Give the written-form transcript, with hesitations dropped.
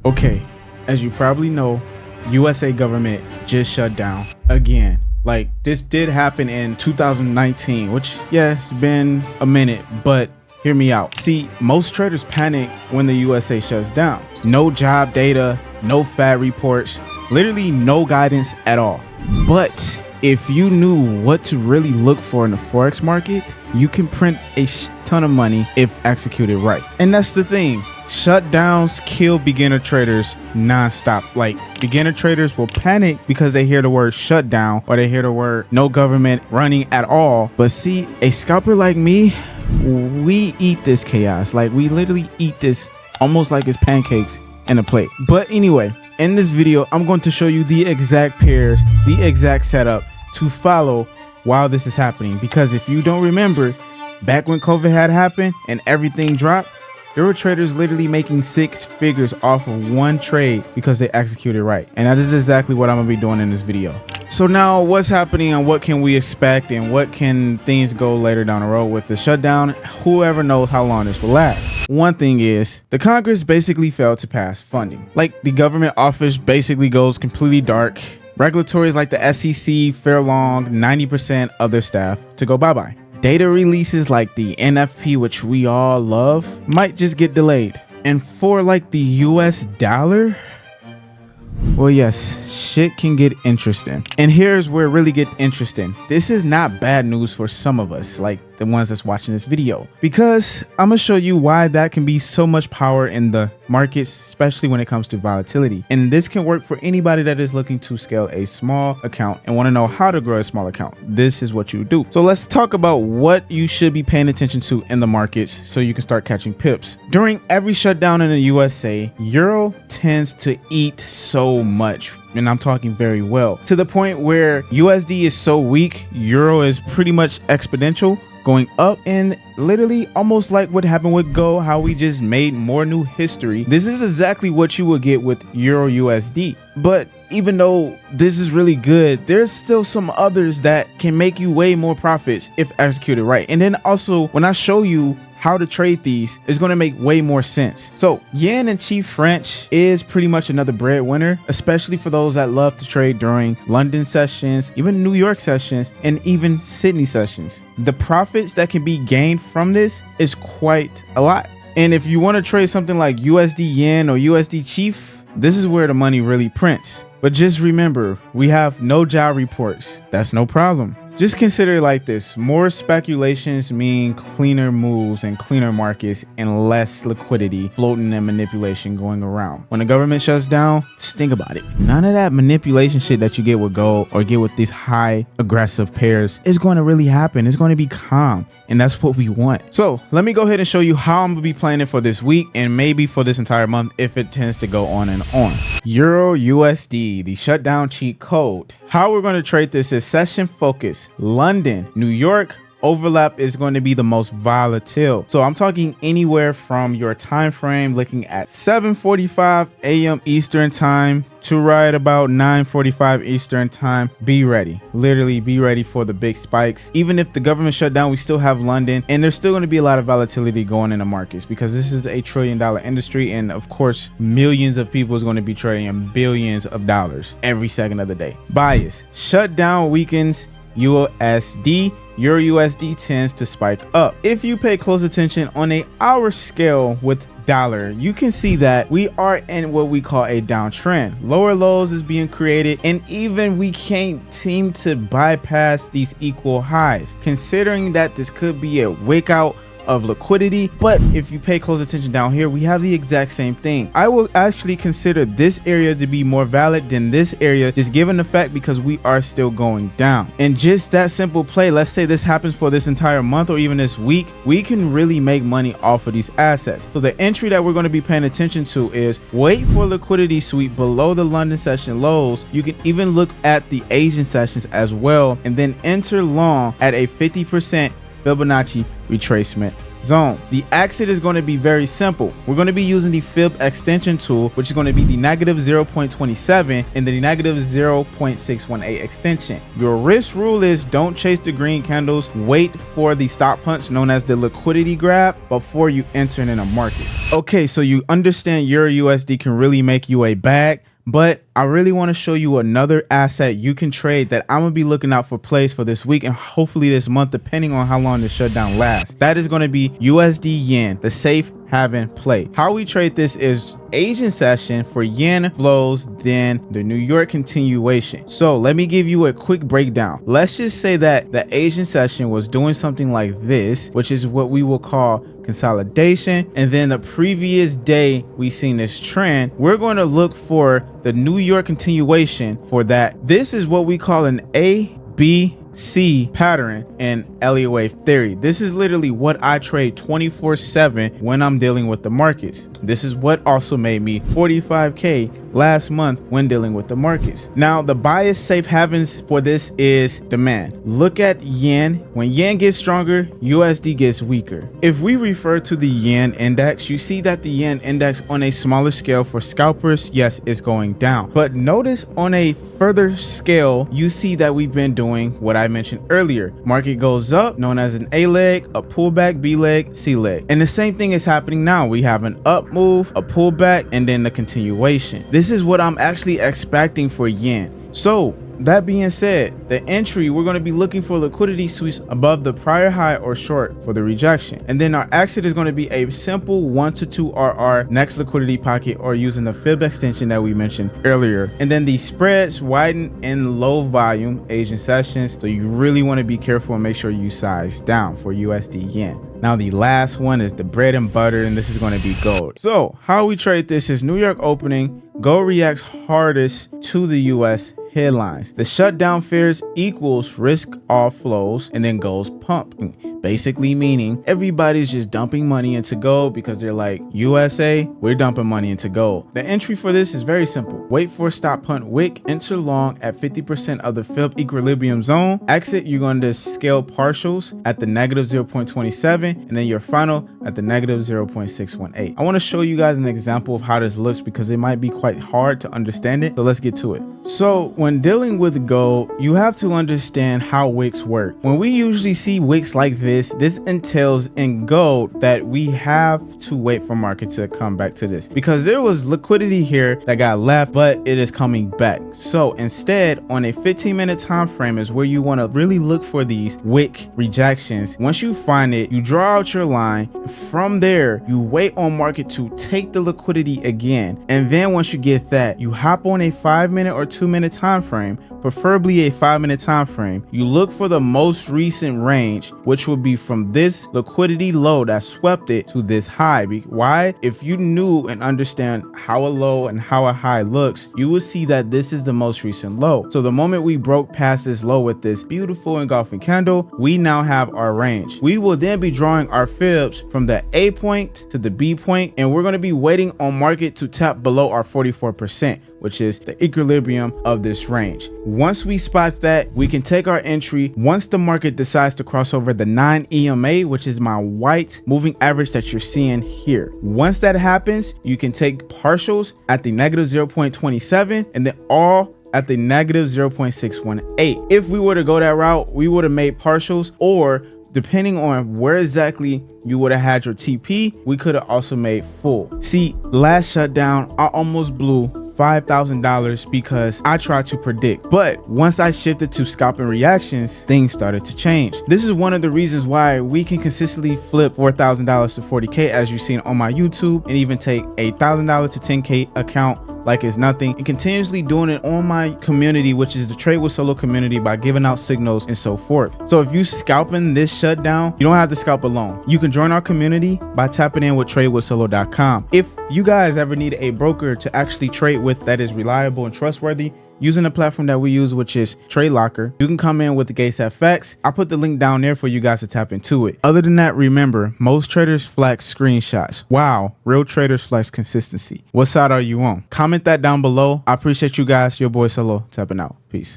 Okay, as you probably know, USA government just shut down again. Like, this did happen in 2019, which, yeah, it's been a minute, but hear me out. See, most traders panic when the USA shuts down. No job data, no FAD reports, literally no guidance at all. But if you knew what to really look for in the Forex market, you can print a ton of money if executed right. And that's the thing. Shutdowns kill beginner traders non-stop. Like, beginner traders will panic because they hear the word shutdown or they hear the word no government running at all. But see, a scalper like me, we eat this chaos. Like, we literally eat this almost like it's pancakes in a plate. But anyway, in this video, I'm going to show you the exact pairs, the exact setup to follow while this is happening. Because if you don't remember, back when COVID had happened and everything dropped, there were traders literally making 6 figures off of one trade because they executed right. And that is exactly what I'm gonna be doing in this video. So now what's happening and what can we expect and what can things go later down the road with the shutdown? Whoever knows how long this will last. One thing is the Congress basically failed to pass funding. Like, the government office basically goes completely dark. Regulatories like the SEC fair along 90% of their staff to go bye-bye. Data releases like the NFP, which we all love, might just get delayed. And for like the US dollar, well, yes, shit can get interesting. And here's where it really get interesting. This is not bad news for some of us, like the ones that's watching this video, because I'm gonna show you why that can be so much power in the markets, especially when it comes to volatility. And this can work for anybody that is looking to scale a small account and want to know how to grow a small account. This is what you do. So let's talk about what you should be paying attention to in the markets so you can start catching pips. During every shutdown in the USA, Euro tends to eat so much, and I'm talking very well, to the point where USD is so weak, Euro is pretty much exponential, going up, and literally almost like what happened with Go, how we just made more new history. This is exactly what you would get with Euro USD. But even though this is really good, there's still some others that can make you way more profits if executed right. And then also, when I show you how to trade these, is going to make way more sense. So yen and Chief French is pretty much another breadwinner, especially for those that love to trade during London sessions, even New York sessions, and even Sydney sessions. The profits that can be gained from this is quite a lot. And if you want to trade something like USD yen or USD Chief, this is where the money really prints. But just remember, we have no job reports. That's no problem. Just consider it like this. More speculations mean cleaner moves and cleaner markets and less liquidity floating and manipulation going around. When the government shuts down, just think about it. None of that manipulation shit that you get with gold or get with these high aggressive pairs is going to really happen. It's going to be calm. And that's what we want. So let me go ahead and show you how I'm gonna be playing it for this week and maybe for this entire month if it tends to go on and on. Euro USD, the shutdown cheat code. How we're gonna trade this is session focus. London, New York, overlap is going to be the most volatile. So I'm talking anywhere from your time frame looking at 7:45 a.m. Eastern time to right about 9:45 Eastern time. Be ready. Literally be ready for the big spikes. Even if the government shut down, we still have London, and there's still going to be a lot of volatility going in the markets because this is $1 trillion industry, and of course millions of people is going to be trading billions of dollars every second of the day. Bias. Shutdown weakens USD. Euro USD tends to spike up. If you pay close attention on a hour scale with dollar, you can see that we are in what we call a downtrend. Lower lows is being created, and even we can't seem to bypass these equal highs, considering that this could be a wake out of liquidity. But if you pay close attention down here, we have the exact same thing. I will actually consider this area to be more valid than this area, just given the fact because we are still going down. And just that simple play, let's say this happens for this entire month or even this week, we can really make money off of these assets. So the entry that we're going to be paying attention to is wait for liquidity sweep below the London session lows. You can even look at the Asian sessions as well, and then enter long at a 50% Fibonacci retracement zone. The exit is going to be very simple. We're going to be using the fib extension tool, which is going to be the negative 0.27 and the negative 0.618 extension. Your risk rule is don't chase the green candles. Wait for the stop punch known as the liquidity grab before you enter in a market. Okay, so you understand Euro USD can really make you a bag, but I really want to show you another asset you can trade that I'm gonna be looking out for plays for this week and hopefully this month, depending on how long the shutdown lasts. That is going to be USD yen, the safe haven play. How we trade this is Asian session for yen flows, then the New York continuation. So let me give you a quick breakdown. Let's just say that the Asian session was doing something like this, which is what we will call consolidation, and then the previous day we seen this trend. We're going to look for the New York continuation for that. This is what we call an ABC pattern in Elliott wave theory. This is literally what I trade 24/7 when I'm dealing with the markets. This is what also made me 45K last month when dealing with the markets. Now the bias safe havens for this is demand. Look at yen. When yen gets stronger, USD gets weaker. If we refer to the yen index, you see that the yen index on a smaller scale for scalpers, yes, is going down. But notice on a further scale, you see that we've been doing what I mentioned earlier. Market goes up, known as an A leg, a pullback, B leg, C leg. And the same thing is happening now. We have an up move, a pullback, and then the continuation. This is what I'm actually expecting for yen. So that being said, the entry, we're going to be looking for liquidity sweeps above the prior high or short for the rejection. And then our exit is going to be a simple 1 to 2 RR next liquidity pocket or using the fib extension that we mentioned earlier. And then the spreads widen in low volume Asian sessions. So you really want to be careful and make sure you size down for USD yen. Now the last one is the bread and butter, and this is going to be gold. So how we trade this is New York opening, gold reacts hardest to the US headlines. The shutdown fears equals risk off flows and then goes pumping, basically meaning everybody's just dumping money into gold because they're like, USA, we're dumping money into gold. The entry for this is very simple. Wait for stop punt wick, enter long at 50% of the fib equilibrium zone. Exit, you're going to scale partials at the negative 0.27 and then your final at the negative 0.618. I want to show you guys an example of how this looks because it might be quite hard to understand it. So let's get to it. So when dealing with gold, you have to understand how wicks work. When we usually see wicks like this entails in gold that we have to wait for market to come back to this because there was liquidity here that got left, but it is coming back. So instead, on a 15-minute time frame is where you want to really look for these wick rejections. Once you find it, you draw out your line. From there, you wait on market to take the liquidity again. And then once you get that, you hop on a 5-minute or 2-minute time frame, preferably a 5-minute time frame. You look for the most recent range, which would be from this liquidity low that swept it to this high. Why? If you knew and understand how a low and how a high looks, you will see that this is the most recent low. So the moment we broke past this low with this beautiful engulfing candle, we now have our range. We will then be drawing our fibs from the A point to the B point, and we're going to be waiting on market to tap below our 44%, which is the equilibrium of this range. Once we spot that, we can take our entry once the market decides to cross over the 9 EMA, which is my white moving average that you're seeing here. Once that happens, you can take partials at the negative 0.27 and then all at the negative 0.618. If we were to go that route, we would have made partials, or depending on where exactly you would have had your TP, we could have also made full. See, last shutdown, I almost blew $5,000 because I tried to predict. But once I shifted to scalping reactions, things started to change. This is one of the reasons why we can consistently flip $4,000 to 40K, as you've seen on my YouTube, and even take a $1,000 to 10K account like it's nothing, and continuously doing it on my community, which is the Trade with Solo community, by giving out signals and so forth. So if you scalping this shutdown, you don't have to scalp alone. You can join our community by tapping in with tradewithsolo.com. If you guys ever need a broker to actually trade with that is reliable and trustworthy, using the platform that we use, which is Trade Locker, you can come in with the GatesFX. I'll put the link down there for you guys to tap into it. Other than that, remember, most traders flex screenshots. Wow, real traders flex consistency. What side are you on? Comment that down below. I appreciate you guys. Your boy Solo tapping out. Peace.